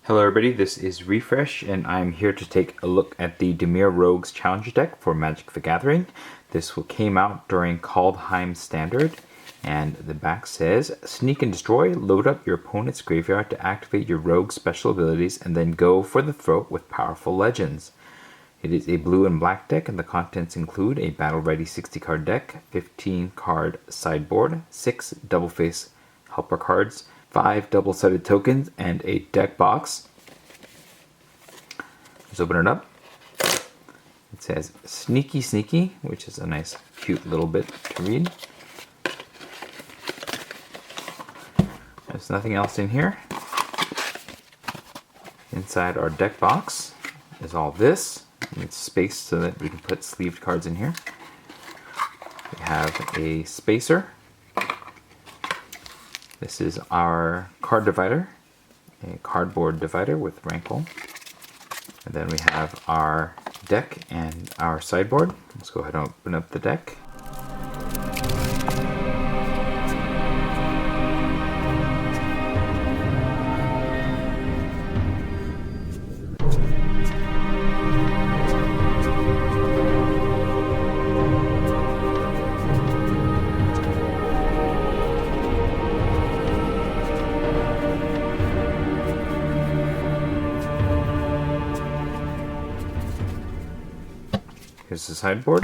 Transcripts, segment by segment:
Hello everybody, this is Refresh, and I'm here to take a look at the Dimir Rogues Challenger deck for Magic the Gathering. This came out during Kaldheim Standard, and the back says, Sneak and destroy, load up your opponent's graveyard to activate your rogue special abilities, and then go for the throat with powerful legends. It is a blue and black deck, and the contents include a battle-ready 60-card deck, 15-card sideboard, 6 double-face helper cards, 5 double-sided tokens, and a deck box. Let's open it up. It says Sneaky Sneaky, which is a nice, cute little bit to read. There's nothing else in here. Inside our deck box is all this. It's spaced so that we can put sleeved cards in here. We have a spacer. This is our card divider, a cardboard divider with rankle. And then we have our deck and our sideboard. Let's go ahead and open up the deck. Here's the sideboard.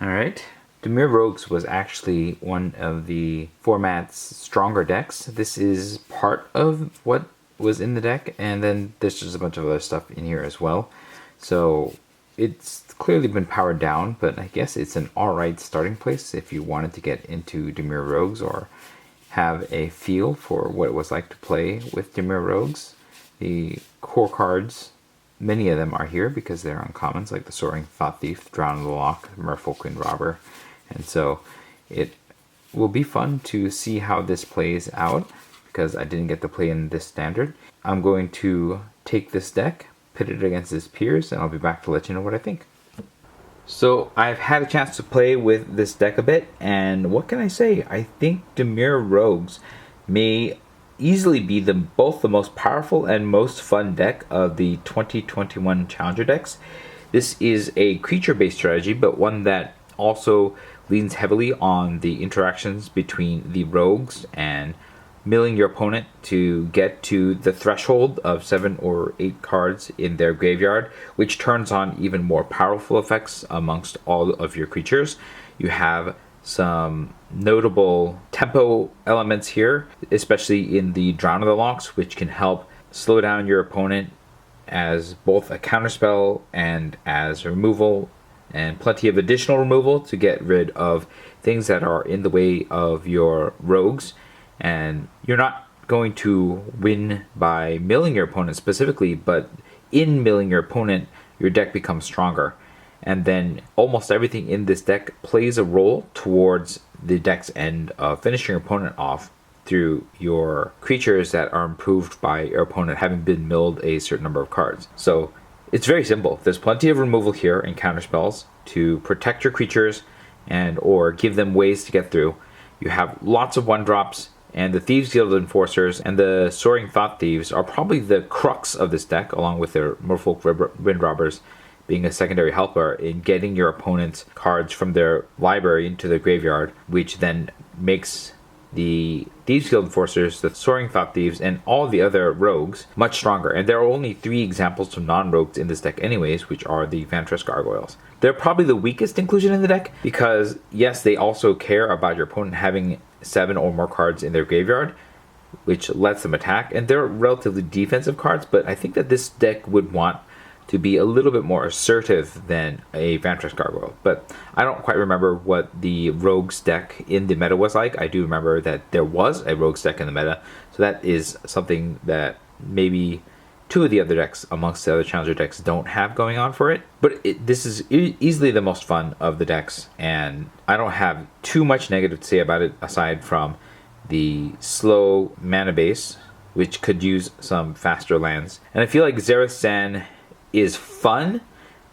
Alright, Dimir Rogues was actually one of the format's stronger decks. This is part of what was in the deck, and then there's just a bunch of other stuff in here as well. So it's clearly been powered down, but I guess it's an alright starting place if you wanted to get into Dimir Rogues or have a feel for what it was like to play with Dimir Rogues. The core cards, many of them are here because they're uncommons, like the Soaring Thought Thief, Drown in the Loch, Merfolk Wind Robber, and so it will be fun to see how this plays out because I didn't get to play in this standard. I'm going to take this deck, pit it against its peers, and I'll be back to let you know what I think. So I've had a chance to play with this deck a bit, and what can I say? I think Dimir Rogues may easily be both the most powerful and most fun deck of the 2021 Challenger decks. This is a creature-based strategy, but one that also leans heavily on the interactions between the rogues and milling your opponent to get to the threshold of 7 or 8 cards in their graveyard, which turns on even more powerful effects amongst all of your creatures. You have some notable tempo elements here, especially in the Drown of the Lochs, which can help slow down your opponent as both a counterspell and as removal, and plenty of additional removal to get rid of things that are in the way of your rogues. And you're not going to win by milling your opponent specifically, but in milling your opponent, your deck becomes stronger. And then almost everything in this deck plays a role towards the deck's end of finishing your opponent off through your creatures that are improved by your opponent having been milled a certain number of cards. So it's very simple. There's plenty of removal here and counterspells to protect your creatures and or give them ways to get through. You have lots of 1-drops, and the Thieves Guild Enforcers and the Soaring Thought Thieves are probably the crux of this deck, along with their Merfolk Wind Robbers being a secondary helper in getting your opponent's cards from their library into the graveyard, which then makes the Thieves Guild Enforcers, the Soaring Thought Thieves, and all the other rogues much stronger. And there are only 3 examples of non-rogues in this deck anyways, which are the Vantress Gargoyles. They're probably the weakest inclusion in the deck because, yes, they also care about your opponent having 7 or more cards in their graveyard, which lets them attack, and they're relatively defensive cards, but I think that this deck would want to be a little bit more assertive than a Vantress Gargoyle. But I don't quite remember what the Rogues deck in the meta was like. I do remember that there was a Rogues deck in the meta, so that is something that maybe 2 of the other decks amongst the other Challenger decks don't have going on for it. But this is easily the most fun of the decks, and I don't have too much negative to say about it aside from the slow mana base, which could use some faster lands. And I feel like Xerath Zan is fun,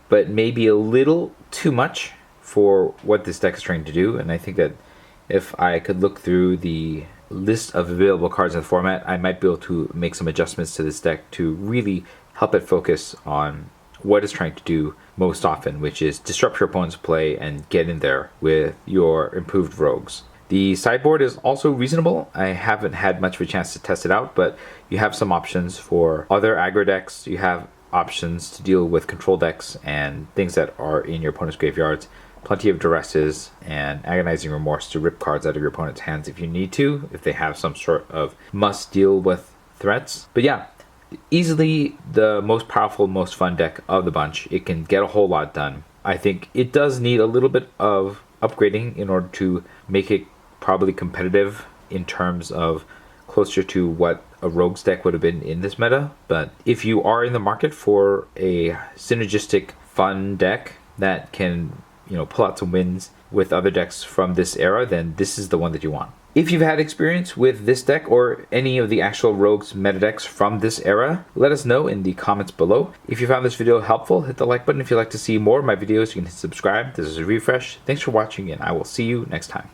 but maybe a little too much for what this deck is trying to do. And I think that if I could look through the list of available cards in the format, I might be able to make some adjustments to this deck to really help it focus on what it's trying to do most often, which is disrupt your opponent's play and get in there with your improved rogues. The sideboard is also reasonable. I haven't had much of a chance to test it out, but you have some options for other aggro decks. You have options to deal with control decks and things that are in your opponent's graveyards. Plenty of duresses and agonizing remorse to rip cards out of your opponent's hands if you need to, if they have some sort of must deal with threats. But yeah, easily the most powerful, most fun deck of the bunch. It can get a whole lot done. I think it does need a little bit of upgrading in order to make it probably competitive in terms of closer to what a rogues deck would have been in this meta. But if you are in the market for a synergistic, fun deck that can, pull out some wins with other decks from this era, then this is the one that you want. If you've had experience with this deck or any of the actual rogues meta decks from this era, let us know in the comments below. If you found this video helpful, hit the like button. If you'd like to see more of my videos, you can hit subscribe. This is a refresh. Thanks for watching, and I will see you next time.